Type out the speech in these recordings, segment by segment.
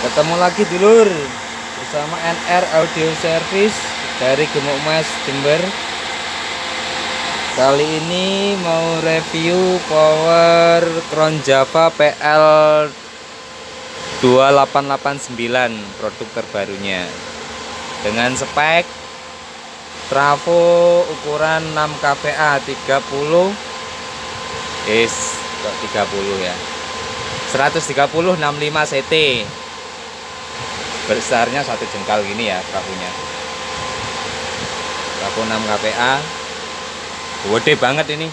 Ketemu lagi dulur bersama NR Audio Service dari Gemuk Mas Jember. Kali ini mau review power Crown Java PL 2889, produk terbarunya dengan spek trafo ukuran 6 kVA 30 kok 30 ya, 130 65 CT, besarnya 1 jengkal gini ya trafonya. Trafo 6 kVA, gede banget ini,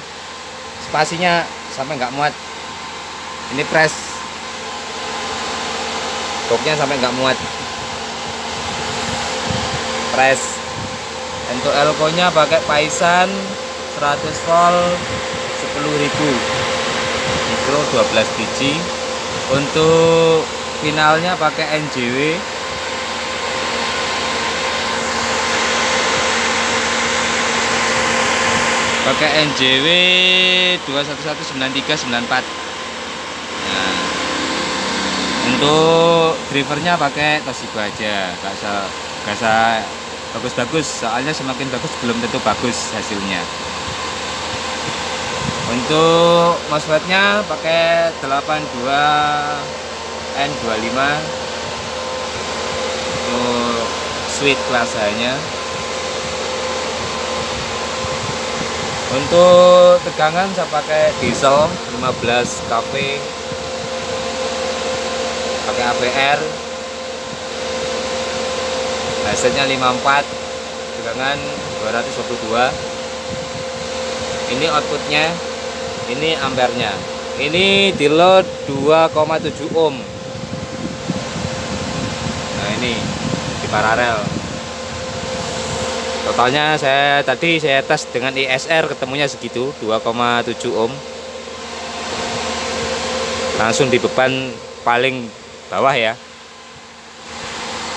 spasinya sampai nggak muat. Ini press boxnya sampai nggak muat. Press untuk elko nya pakai Paisan 100 volt 10.000, mikro 12 biji. Untuk finalnya pakai NJW. Pakai NJW 2119394. Nah, untuk drivernya pakai Toshiba aja, gak usah bagus-bagus, soalnya semakin bagus belum tentu bagus hasilnya. Untuk MOSFET-nya pakai 82N25 untuk switch kelas H-nya. Untuk tegangan saya pakai diesel 15 kV, pakai APR, hasilnya 54, tegangan 222. Ini outputnya, ini ampernya, ini di load 2,7 ohm. Nah, ini di paralel. Totalnya saya tes dengan ISR ketemunya segitu, 2,7 ohm. Langsung di beban paling bawah ya.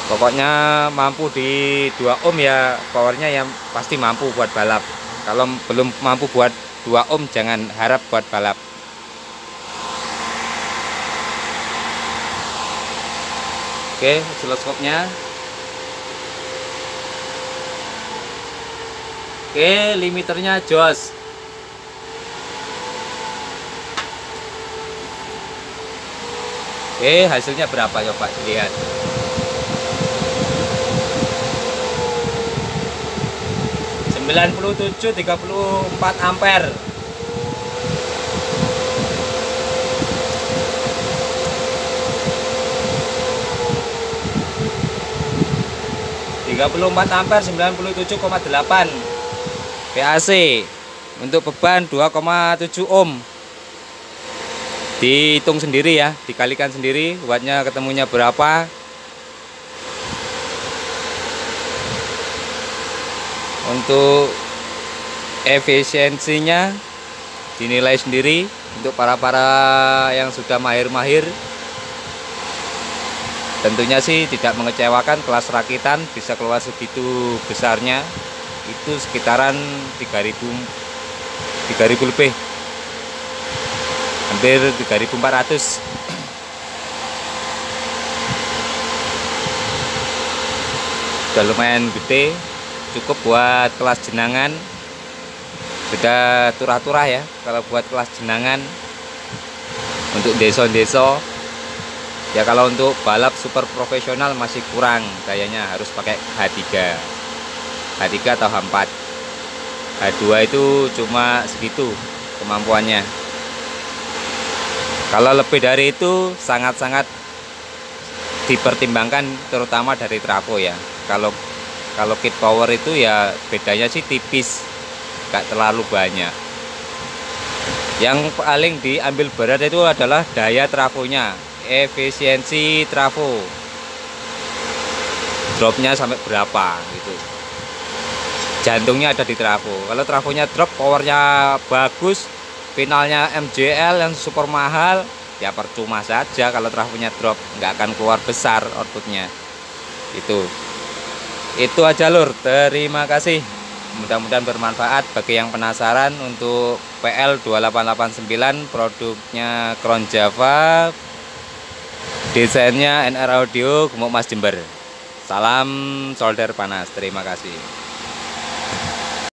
Pokoknya mampu di 2 ohm ya, powernya yang pasti mampu buat balap. Kalau belum mampu buat 2 ohm jangan harap buat balap. Oke, oscilloscope-nya. Oke, limiternya jos. Oke, hasilnya berapa coba dilihat. Sembilan 34 ampere. Ampere 97,8 PAC. Untuk beban 2,7 ohm. Dihitung sendiri ya, dikalikan sendiri wattnya ketemunya berapa. Untuk efisiensinya dinilai sendiri untuk para yang sudah mahir-mahir. Tentunya sih tidak mengecewakan, kelas rakitan bisa keluar segitu besarnya, itu sekitaran 3.000 lebih, hampir 3.400. Sudah lumayan gede, cukup buat kelas jenangan. Sudah turah-turah ya kalau buat kelas jenangan. Untuk deso-deso ya, kalau untuk balap super profesional masih kurang, kayaknya harus pakai H3 atau H4. H2 itu cuma segitu kemampuannya. Kalau lebih dari itu sangat-sangat dipertimbangkan, terutama dari trafo ya. Kalau kit power itu ya bedanya sih tipis, gak terlalu banyak. Yang paling diambil berat itu adalah daya trafonya, efisiensi trafo, dropnya sampai berapa gitu. Jantungnya ada di trafo. Kalau trafonya drop, powernya bagus, finalnya MJL yang super mahal, ya percuma saja. Kalau trafonya drop, nggak akan keluar besar outputnya. Itu aja lur. Terima kasih. Mudah-mudahan bermanfaat bagi yang penasaran. Untuk PL 2889, produknya Crown Java Desainnya NR Audio, Gemuk Mas Jember. Salam solder panas, terima kasih.